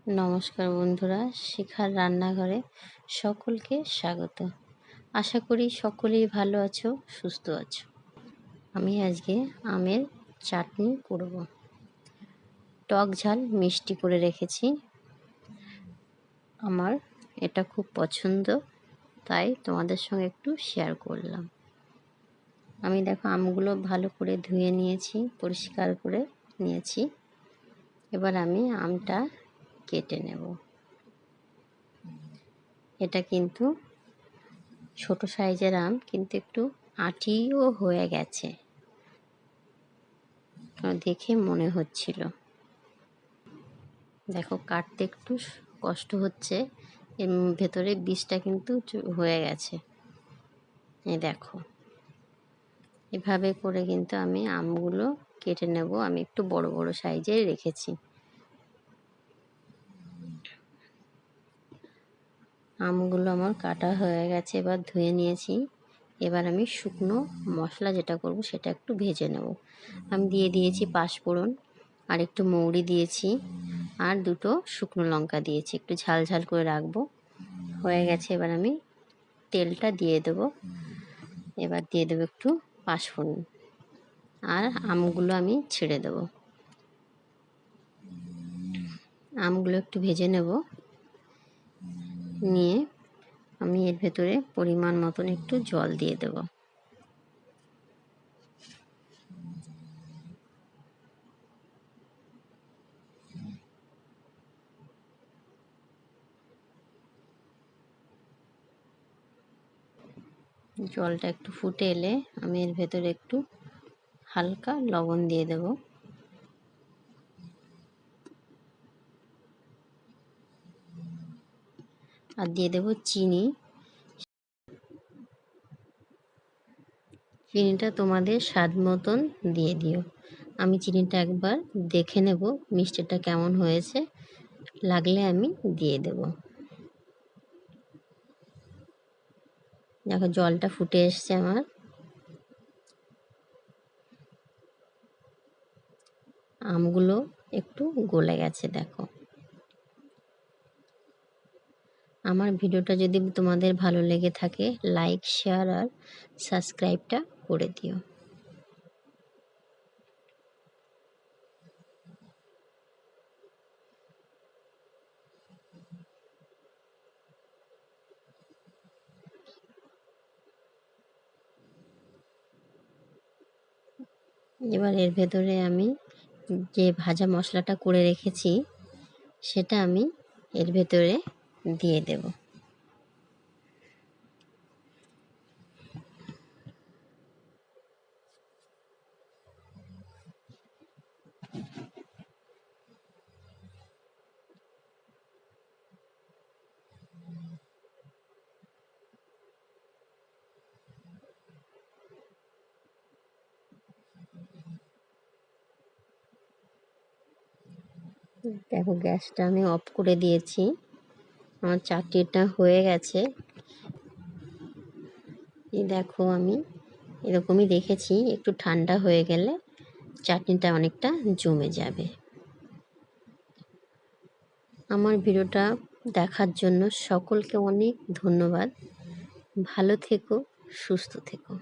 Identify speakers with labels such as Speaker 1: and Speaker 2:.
Speaker 1: নমস্কার বন্ধুরা, শিখার রান্নাঘরে সকলকে স্বাগত। আশা করি সকলেই ভালো আছো, সুস্থ আছো। আমি আজকে আমের চাটনি করব। টক ঝাল মিষ্টি করে রেখেছি। আমার এটা খুব পছন্দ, তাই তোমাদের সঙ্গে একটু শেয়ার করলাম। আমি দেখো আমগুলো ভালো করে ধুয়ে নিয়েছি, পরিষ্কার করে নিয়েছি। এবার আমি আমটা কেটে নেব। এটা কিন্তু ছোট সাইজের আম, কিন্তু একটু আঁটিও হয়ে গেছে দেখে মনে হচ্ছিল। দেখো কাটতে একটু কষ্ট হচ্ছে, এর ভেতরে বীজটা কিন্তু হয়ে গেছে। এই দেখো, এভাবে করে কিন্তু আমি আমগুলো কেটে নেব। আমি একটু বড় বড় সাইজের রেখেছি। আমগুলো আমার কাটা হয়ে গেছে, এবার ধুয়ে নিয়েছি। এবার আমি শুকনো মশলা যেটা করব সেটা একটু ভেজে নেব। আমি দিয়ে দিয়েছি পাঁচ ফোড়ন, আর একটু মৌরি দিয়েছি, আর দুটো শুকনো লঙ্কা দিয়েছি, একটু ঝাল ঝাল করে রাখবো। হয়ে গেছে, এবার আমি তেলটা দিয়ে দেব। এবার দিয়ে দেবো একটু পাঁচ ফোড়ন, আর আমগুলো আমি ছেড়ে দেব। আমগুলো একটু ভেজে নেব। নিয়ে আমি এর ভেতরে পরিমাণ মতন একটু জল দিয়ে দেব। জলটা একটু ফুটে এলে আমি এর ভেতরে একটু হালকা লবণ দিয়ে দেব। আর দিয়ে দেব চিনি। চিনিটা তোমাদের স্বাদ মতন দিয়ে দিও। আমি চিনিটা একবার দেখে নেব মিষ্টিটা কেমন হয়েছে, লাগলে আমি দিয়ে দেব। দেখো জলটা ফুটে এসছে আমার। আমগুলো একটু গলে গেছে দেখো। আমার ভিডিওটা যদি তোমাদের ভালো লেগে থাকে, লাইক, শেয়ার আর সাবস্ক্রাইবটা করে দিও। এবার এর ভেতরে আমি যে ভাজা মশলাটা করে রেখেছি সেটা আমি এর ভেতরে দিয়ে দেব। দেখো গ্যাসটা আমি অফ করে দিয়েছি। আমার চাটনিটা হয়ে গেছে। এই দেখো, আমি এরকমই দেখেছি, একটু ঠান্ডা হয়ে গেলে চাটনিটা অনেকটা জমে যাবে। আমার ভিডিওটা দেখার জন্য সকলকে অনেক ধন্যবাদ। ভালো থেকো, সুস্থ থেকো।